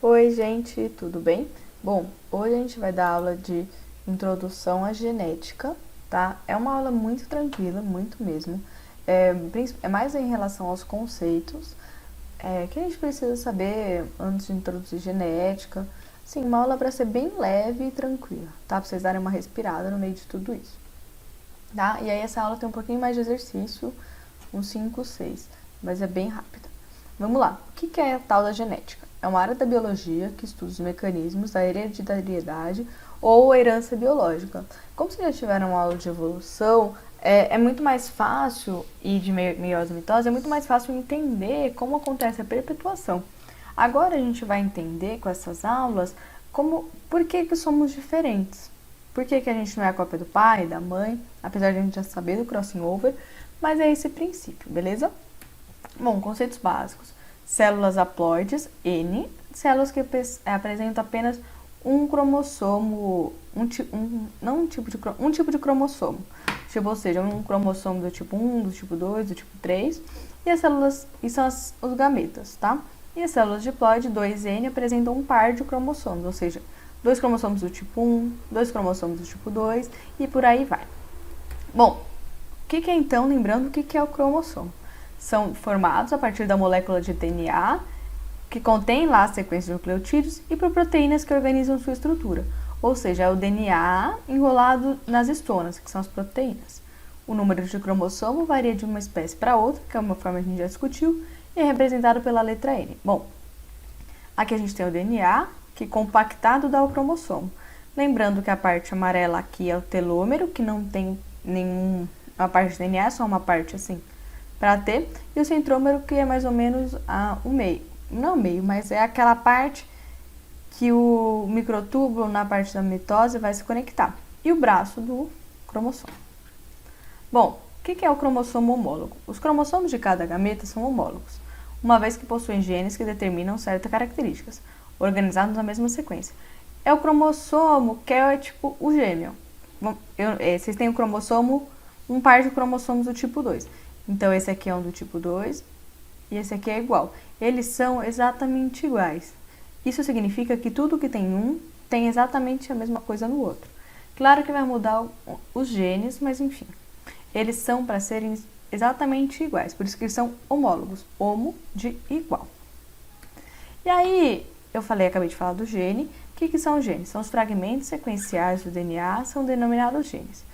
Oi, gente, tudo bem? Bom, hoje a gente vai dar aula de introdução à genética, tá? É uma aula muito tranquila, muito mesmo. É mais em relação aos conceitos que a gente precisa saber antes de introduzir genética. Sim, uma aula para ser bem leve e tranquila, tá? Pra vocês darem uma respirada no meio de tudo isso, tá? E aí essa aula tem um pouquinho mais de exercício, uns 5, 6, mas é bem rápida. Vamos lá, o que é a tal da genética? É uma área da biologia que estuda os mecanismos da hereditariedade ou herança biológica. Como vocês já tiveram uma aula de evolução, é muito mais fácil, e de meiose e mitose, é muito mais fácil entender como acontece a perpetuação. Agora a gente vai entender com essas aulas por que somos diferentes. Por que a gente não é a cópia do pai, da mãe, apesar de a gente já saber do crossing over, mas é esse princípio, beleza? Bom, conceitos básicos. Células haploides, N, células que apresentam apenas um cromossomo, um tipo de cromossomo. Tipo, ou seja, um cromossomo do tipo 1, do tipo 2, do tipo 3. E as células, são os gametas, tá? E as células diploide 2N apresentam um par de cromossomos, ou seja, 2 cromossomos do tipo 1, 2 cromossomos do tipo 2 e por aí vai. Bom, o que é então, lembrando o que é o cromossomo? São formados a partir da molécula de DNA, que contém lá a sequência de nucleotídeos, e por proteínas que organizam sua estrutura, ou seja, é o DNA enrolado nas histonas, que são as proteínas. O número de cromossomo varia de uma espécie para outra, que é uma forma que a gente já discutiu, e é representado pela letra N. Bom, aqui a gente tem o DNA, que compactado dá o cromossomo. Lembrando que a parte amarela aqui é o telômero, que não tem nenhuma parte do DNA, é só uma parte assim, para ter, e o centrômero, que é mais ou menos o meio. Não o meio, mas é aquela parte que o microtúbulo na parte da mitose vai se conectar. E o braço do cromossomo. Bom, o que é o cromossomo homólogo? Os cromossomos de cada gameta são homólogos, uma vez que possuem genes que determinam certas características, organizados na mesma sequência. É o cromossomo que é tipo o gêmeo. Vocês têm o cromossomo, um par de cromossomos do tipo 2. Então, esse aqui é um do tipo 2 e esse aqui é igual. Eles são exatamente iguais. Isso significa que tudo que tem um tem exatamente a mesma coisa no outro. Claro que vai mudar os genes, mas enfim. Eles são para serem exatamente iguais, por isso que eles são homólogos. Homo de igual. E aí, acabei de falar do gene. O que são os genes? São os fragmentos sequenciais do DNA, são denominados genes.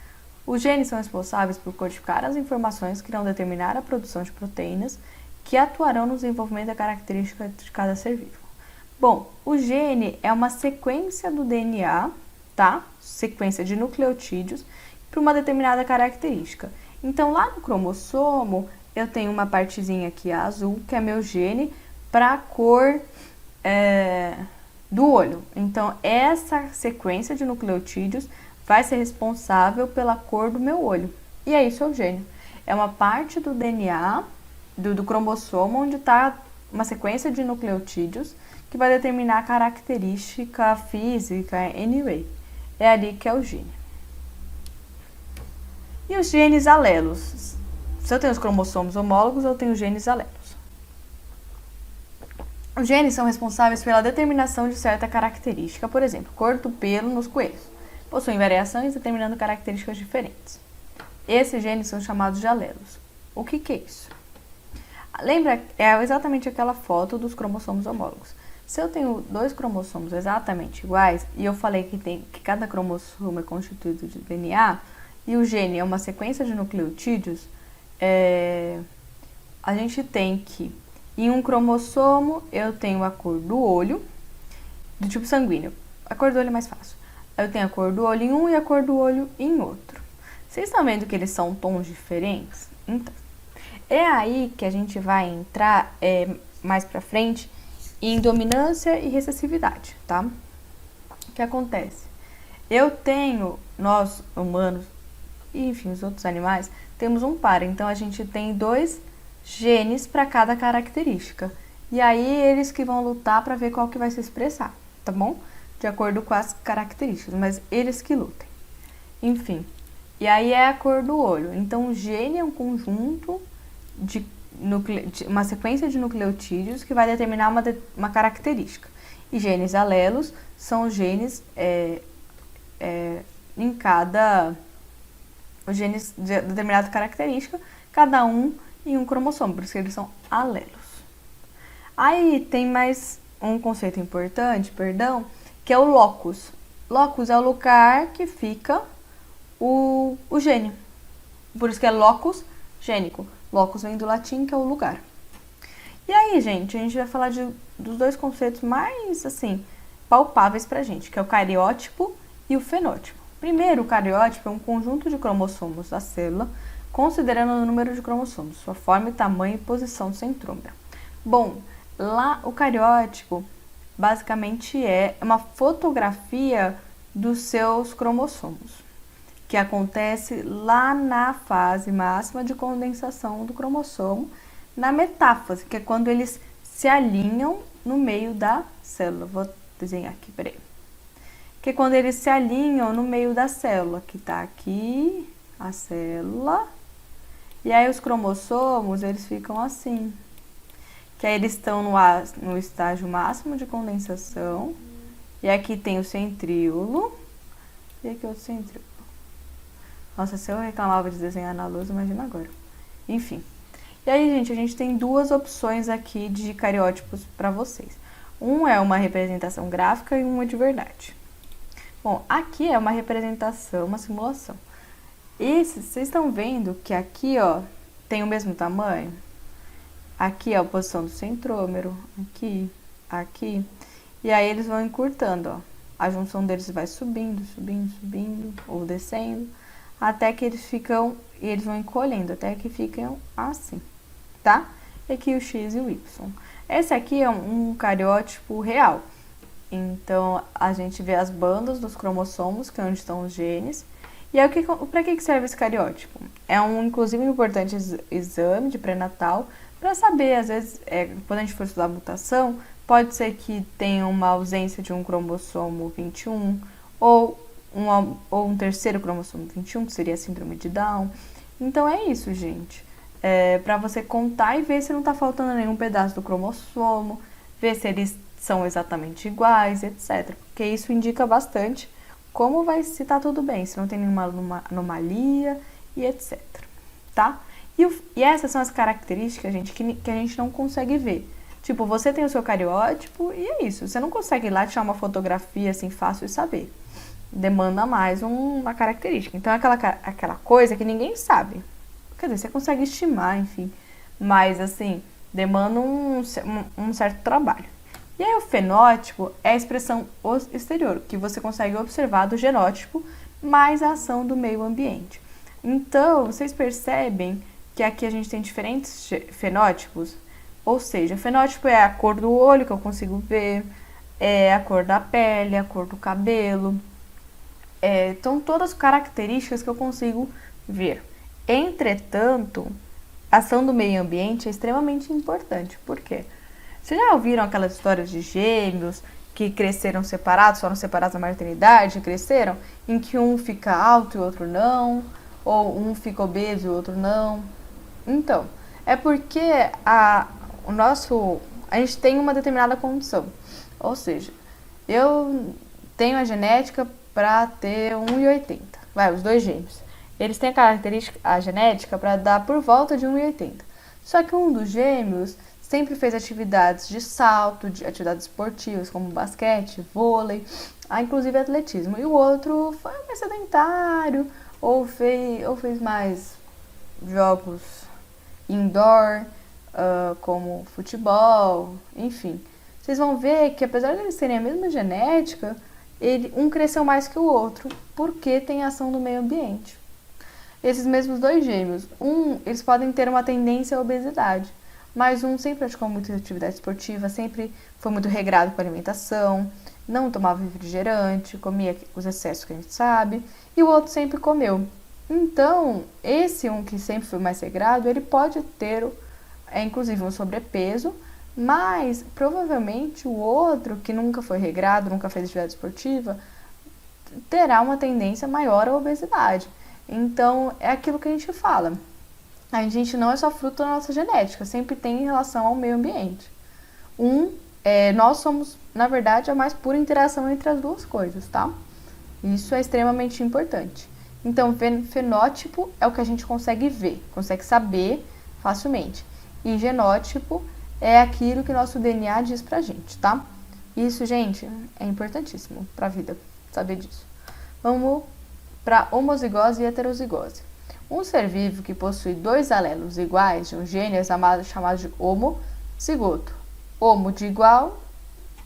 Os genes são responsáveis por codificar as informações que irão determinar a produção de proteínas que atuarão no desenvolvimento da característica de cada ser vivo. Bom, o gene é uma sequência do DNA, tá? Sequência de nucleotídeos para uma determinada característica. Então, lá no cromossomo, eu tenho uma partezinha aqui azul, que é meu gene, para a cor do olho. Então, essa sequência de nucleotídeos vai ser responsável pela cor do meu olho. E é isso, é o gene. É uma parte do DNA, do cromossomo, onde está uma sequência de nucleotídeos que vai determinar a característica física, anyway. É ali que é o gene. E os genes alelos? Se eu tenho os cromossomos homólogos, eu tenho genes alelos. Os genes são responsáveis pela determinação de certa característica, por exemplo, cor do pelo nos coelhos. Possuem variações determinando características diferentes. Esses genes são chamados de alelos. O que é isso? Lembra, é exatamente aquela foto dos cromossomos homólogos. Se eu tenho 2 cromossomos exatamente iguais, e eu falei que cada cromossomo é constituído de DNA, e o gene é uma sequência de nucleotídeos, a gente tem que, em um cromossomo, eu tenho a cor do olho, do tipo sanguíneo. A cor do olho é mais fácil. Eu tenho a cor do olho em um e a cor do olho em outro. Vocês estão vendo que eles são tons diferentes? Então, é aí que a gente vai entrar mais pra frente em dominância e recessividade, tá? O que acontece? Nós humanos, e enfim, os outros animais, temos um par. Então, a gente tem 2 genes para cada característica. E aí, eles que vão lutar para ver qual que vai se expressar, tá bom? De acordo com as características, mas eles que lutem. Enfim, e aí é a cor do olho. Então, o gene é um conjunto de uma sequência de nucleotídeos que vai determinar uma característica. E genes alelos são os genes em cada... Os genes de determinada característica, cada um em um cromossomo, por isso que eles são alelos. Aí tem mais um conceito importante, que é o locus. Locus é o lugar que fica o gene. Por isso que é locus gênico. Locus vem do latim, que é o lugar. E aí, gente, a gente vai falar dos dois conceitos mais, assim, palpáveis pra gente, que é o cariótipo e o fenótipo. Primeiro, o cariótipo é um conjunto de cromossomos da célula, considerando o número de cromossomos, sua forma, tamanho e posição do centrômero. Bom, lá o cariótipo basicamente é uma fotografia dos seus cromossomos, que acontece lá na fase máxima de condensação do cromossomo, na metáfase, que é quando eles se alinham no meio da célula. Vou desenhar aqui, peraí. Que é quando eles se alinham no meio da célula, que tá aqui a célula, e aí os cromossomos, eles ficam assim. Que aí eles estão no estágio máximo de condensação, e aqui tem o centríolo, e aqui outro centríolo. Nossa, se eu reclamava de desenhar na lousa, imagina agora. Enfim. E aí, gente, a gente tem duas opções aqui de cariótipos para vocês. Um é uma representação gráfica e uma de verdade. Bom, aqui é uma representação, uma simulação. Vocês estão vendo que aqui, ó, tem o mesmo tamanho? Aqui é a posição do centrômero, aqui. E aí eles vão encurtando, ó. A junção deles vai subindo, ou descendo, até que eles vão encolhendo, até que ficam assim, tá? E aqui o X e o Y. Esse aqui é um cariótipo real. Então, a gente vê as bandas dos cromossomos, que é onde estão os genes. E aí, para que serve esse cariótipo? É inclusive, importante exame de pré-natal para saber, às vezes, quando a gente for estudar a mutação, pode ser que tenha uma ausência de um cromossomo 21 ou um terceiro cromossomo 21, que seria a síndrome de Down. Então, é isso, gente. Para você contar e ver se não está faltando nenhum pedaço do cromossomo, ver se eles são exatamente iguais, etc. Porque isso indica bastante se tá tudo bem, se não tem nenhuma anomalia e etc. Tá? E essas são as características, gente, que a gente não consegue ver. Tipo, você tem o seu cariótipo e é isso. Você não consegue ir lá tirar uma fotografia assim fácil e saber. Demanda mais uma característica. Então, é aquela coisa que ninguém sabe. Quer dizer, você consegue estimar, enfim. Mas, assim, demanda um certo trabalho. E aí o fenótipo é a expressão exterior, que você consegue observar do genótipo, mais a ação do meio ambiente. Então, vocês percebem que aqui a gente tem diferentes fenótipos, ou seja, fenótipo é a cor do olho, que eu consigo ver, é a cor da pele, a cor do cabelo, então todas as características que eu consigo ver. Entretanto, a ação do meio ambiente é extremamente importante. Por quê? Vocês já ouviram aquelas histórias de gêmeos que cresceram separados, foram separados na maternidade, cresceram, em que um fica alto e o outro não, ou um fica obeso e o outro não? Então, é porque a gente tem uma determinada condição. Ou seja, eu tenho a genética para ter 1,80. Os dois gêmeos. Eles têm a genética para dar por volta de 1,80. Só que um dos gêmeos sempre fez atividades de salto, de atividades esportivas como basquete, vôlei, inclusive atletismo. E o outro foi mais sedentário, ou fez mais jogos indoor, como futebol, enfim. Vocês vão ver que apesar de eles terem a mesma genética, um cresceu mais que o outro, porque tem a ação do meio ambiente. Esses mesmos dois gêmeos, eles podem ter uma tendência à obesidade, mas um sempre praticou muita atividade esportiva, sempre foi muito regrado com a alimentação, não tomava refrigerante, comia os excessos que a gente sabe, e o outro sempre comeu. Então, esse que sempre foi mais regrado, ele pode ter, inclusive, um sobrepeso, mas provavelmente o outro, que nunca foi regrado, nunca fez atividade esportiva, terá uma tendência maior à obesidade. Então, é aquilo que a gente fala. A gente não é só fruto da nossa genética, sempre tem em relação ao meio ambiente. Um nós somos, na verdade, a mais pura interação entre as duas coisas, tá? Isso é extremamente importante. Então, fenótipo é o que a gente consegue ver, consegue saber facilmente. E genótipo é aquilo que nosso DNA diz pra gente, tá? Isso, gente, é importantíssimo pra vida, saber disso. Vamos para homozigose e heterozigose. Um ser vivo que possui 2 alelos iguais de um gene é chamado de homozigoto. Homo de igual,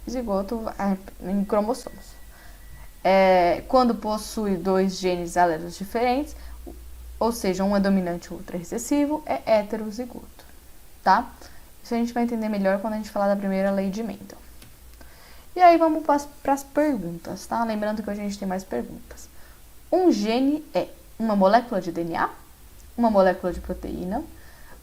zigoto em cromossomos. Quando possui 2 genes alelos diferentes, ou seja, um é dominante e o outro é recessivo, é heterozigoto, tá? Isso a gente vai entender melhor quando a gente falar da primeira lei de Mendel. E aí vamos para as perguntas, tá? Lembrando que hoje a gente tem mais perguntas. Um gene é uma molécula de DNA, uma molécula de proteína,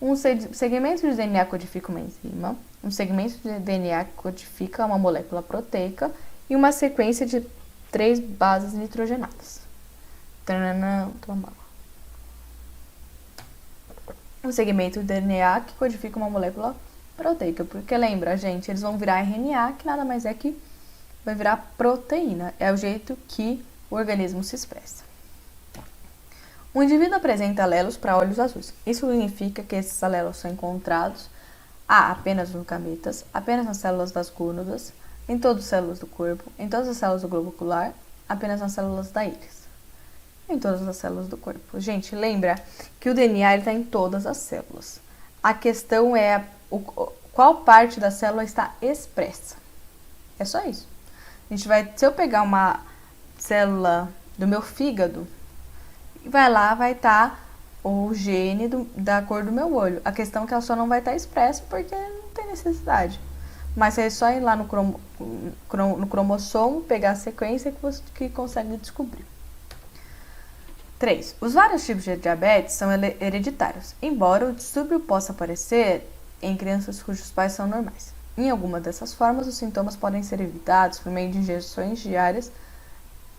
um segmento de DNA codifica uma enzima, um segmento de DNA codifica uma molécula proteica e uma sequência de 3 bases nitrogenadas. Um segmento de DNA que codifica uma molécula proteica, porque lembra, gente, eles vão virar RNA, que nada mais é que vai virar proteína. É o jeito que o organismo se expressa. Um indivíduo apresenta alelos para olhos azuis. Isso significa que esses alelos são encontrados apenas nos gametas, apenas nas células das gônadas, em todas as células do corpo, em todas as células do globo ocular, apenas nas células da íris, em todas as células do corpo. Gente, lembra que o DNA está em todas as células. A questão é qual parte da célula está expressa. É só isso. Se eu pegar uma célula do meu fígado, vai estar o gene da cor do meu olho. A questão é que ela só não vai estar expressa porque não tem necessidade. Mas é só ir lá no cromossomo, pegar a sequência que consegue descobrir. 3. Os vários tipos de diabetes são hereditários, embora o distúrbio possa aparecer em crianças cujos pais são normais. Em alguma dessas formas, os sintomas podem ser evitados por meio de injeções diárias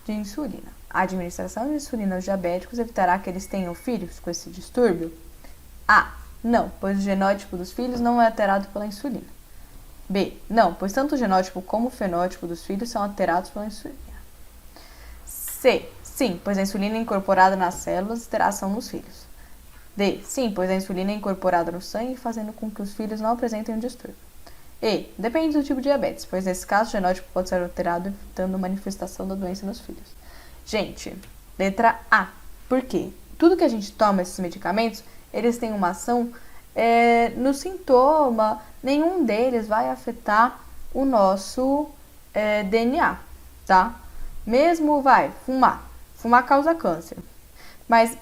de insulina. A administração de insulina aos diabéticos evitará que eles tenham filhos com esse distúrbio? A. Não, pois o genótipo dos filhos não é alterado pela insulina. B. Não, pois tanto o genótipo como o fenótipo dos filhos são alterados pela insulina. C. Sim, pois a insulina é incorporada nas células terá ação nos filhos. D. Sim, pois a insulina é incorporada no sangue, fazendo com que os filhos não apresentem um distúrbio. E. Depende do tipo de diabetes, pois nesse caso o genótipo pode ser alterado, evitando a manifestação da doença nos filhos. Gente, letra A. Por quê? Tudo que a gente toma, esses medicamentos, eles têm uma ação no sintoma, nenhum deles vai afetar o nosso DNA, tá? Mesmo fumar. Fumar causa câncer. Mas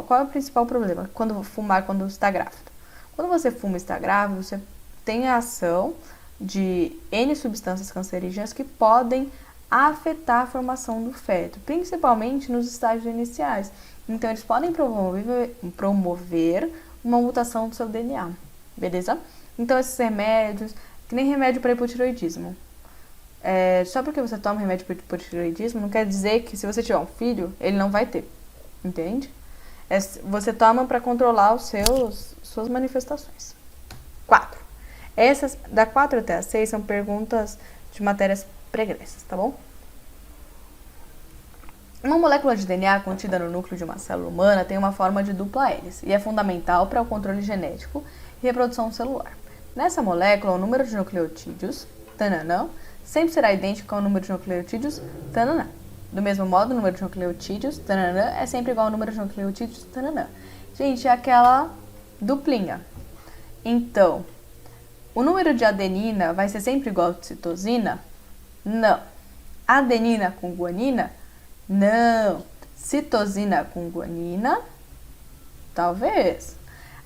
qual é o principal problema? Quando você está grávido. Quando você fuma e está grávido, você tem a ação de N substâncias cancerígenas que podem afetar a formação do feto, principalmente nos estágios iniciais. Então, eles podem promover uma mutação do seu DNA, beleza? Então, esses remédios, que nem remédio para hipotireoidismo. Só porque você toma remédio para hipotireoidismo, não quer dizer que se você tiver um filho, ele não vai ter, entende? Você toma para controlar suas manifestações. 4. Essas, da 4 até a 6, são perguntas de matérias pregressas, tá bom? Uma molécula de DNA contida no núcleo de uma célula humana tem uma forma de dupla hélice e é fundamental para o controle genético e reprodução celular. Nessa molécula, o número de nucleotídeos, tananã, sempre será idêntico ao número de nucleotídeos, tananã. Do mesmo modo, o número de nucleotídeos, tananã, é sempre igual ao número de nucleotídeos, tananã. Gente, é aquela duplinha. Então, o número de adenina vai ser sempre igual ao de citosina? Não. Adenina com guanina? Não. Citosina com guanina? Talvez.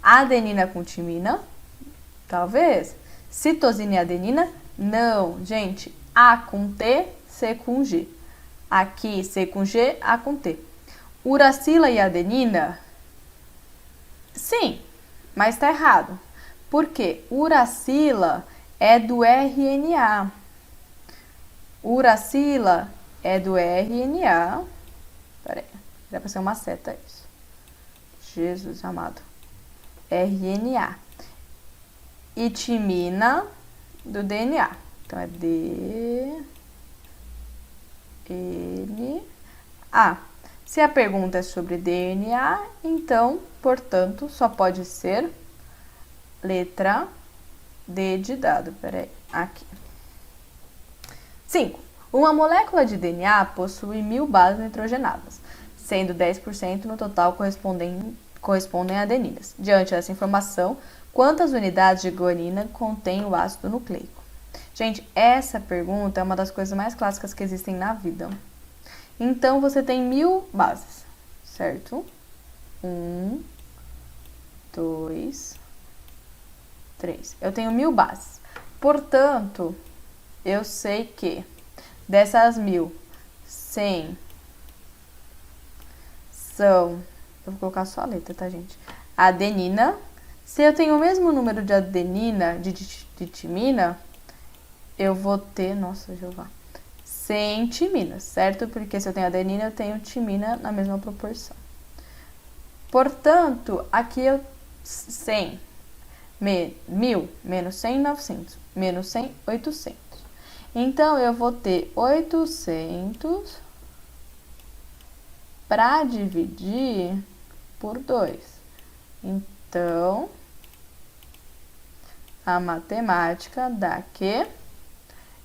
Adenina com timina? Talvez. Citosina e adenina? Não. Gente, A com T, C com G. Aqui, C com G, A com T. Uracila e adenina? Sim, mas tá errado. Por quê? Uracila é do RNA. Uracila é do RNA. Peraí, dá pra ser uma seta isso. Jesus amado. RNA. E timina do DNA. Então, é D, N, A. Se a pergunta é sobre DNA, então, portanto, só pode ser letra D de dado. Peraí, aqui. 5. Uma molécula de DNA possui 1000 bases nitrogenadas, sendo 10% no total correspondem a adeninas. Diante dessa informação, quantas unidades de guanina contém o ácido nucleico? Gente, essa pergunta é uma das coisas mais clássicas que existem na vida. Então, você tem 1000 bases, certo? 1, 2, 3. Eu tenho 1000 bases. Portanto, eu sei que dessas 1000, 100 são... Eu vou colocar só a letra, tá, gente? Adenina. Se eu tenho o mesmo número de adenina, de timina, eu vou ter... Nossa, Jeová. 100 timinas, certo? Porque se eu tenho adenina, eu tenho timina na mesma proporção. Portanto, aqui eu... 100. 1000 menos 100, 900. Menos 100, 800. Então, eu vou ter 800 para dividir por 2. Então, a matemática dá que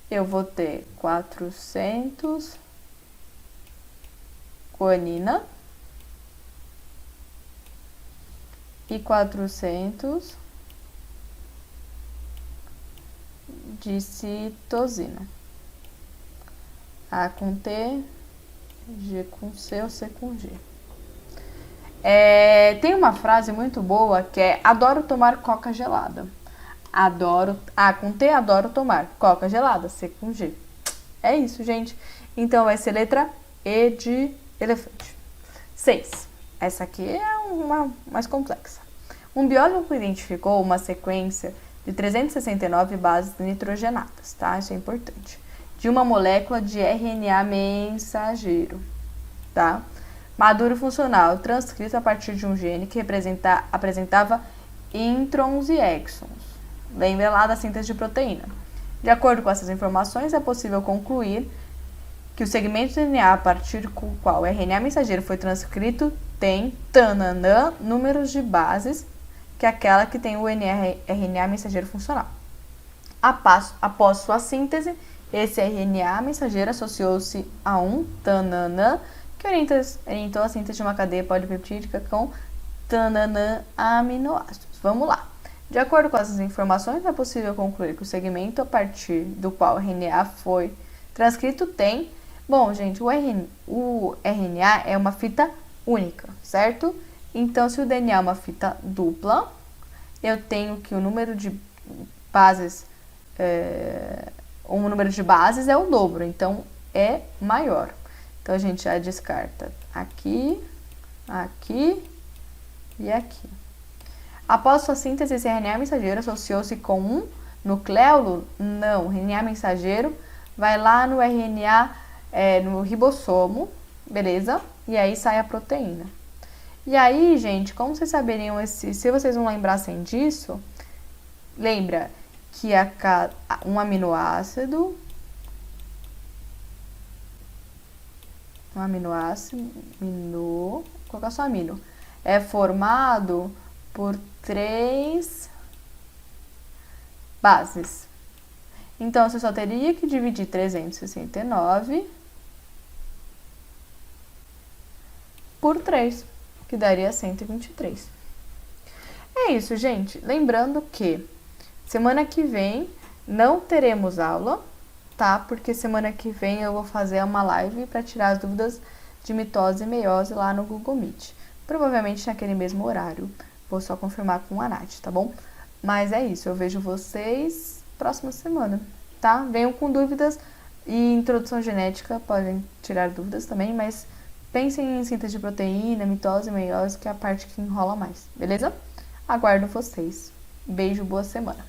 eu vou ter 400 guanina e 400 de citosina. A com T, G com C ou C com G. Tem uma frase muito boa que é: adoro tomar coca gelada. Adoro, A com T, adoro tomar coca gelada, C com G. É isso, gente. Então, vai ser letra E de elefante. 6. Essa aqui é uma mais complexa. Um biólogo identificou uma sequência de 369 bases nitrogenadas, tá? Isso é importante. De uma molécula de RNA mensageiro, tá? Maduro funcional, transcrito a partir de um gene que apresentava introns e exons. Lembra lá da síntese de proteína. De acordo com essas informações, é possível concluir que o segmento de DNA a partir do qual o RNA mensageiro foi transcrito tem tananã números de bases que aquela que tem o RNA mensageiro funcional. Após sua síntese, esse RNA mensageiro associou-se a um tananã que orientou a síntese de uma cadeia polipeptídica com tananã aminoácidos. Vamos lá. De acordo com essas informações, é possível concluir que o segmento a partir do qual o RNA foi transcrito tem... Bom, gente, o RNA é uma fita única, certo? Então, se o DNA é uma fita dupla, eu tenho que o número de bases... o número de bases é o dobro, então é maior. Então, a gente já descarta aqui, aqui e aqui. Após sua síntese, esse RNA mensageiro associou-se com um nucleolo? Não, o RNA mensageiro vai lá no RNA, no ribossomo, beleza? E aí sai a proteína. E aí, gente, como vocês saberiam se vocês não lembrassem disso, lembra que um aminoácido, vou colocar só amino, é formado por 3 bases. Então, você só teria que dividir 369 por 3, que daria 123. É isso, gente. Lembrando que semana que vem não teremos aula, tá? Porque semana que vem eu vou fazer uma live para tirar as dúvidas de mitose e meiose lá no Google Meet. Provavelmente naquele mesmo horário. Vou só confirmar com a Nath, tá bom? Mas é isso, eu vejo vocês próxima semana, tá? Venham com dúvidas e introdução genética, podem tirar dúvidas também, mas pensem em síntese de proteína, mitose e meiose, que é a parte que enrola mais, beleza? Aguardo vocês. Beijo, boa semana.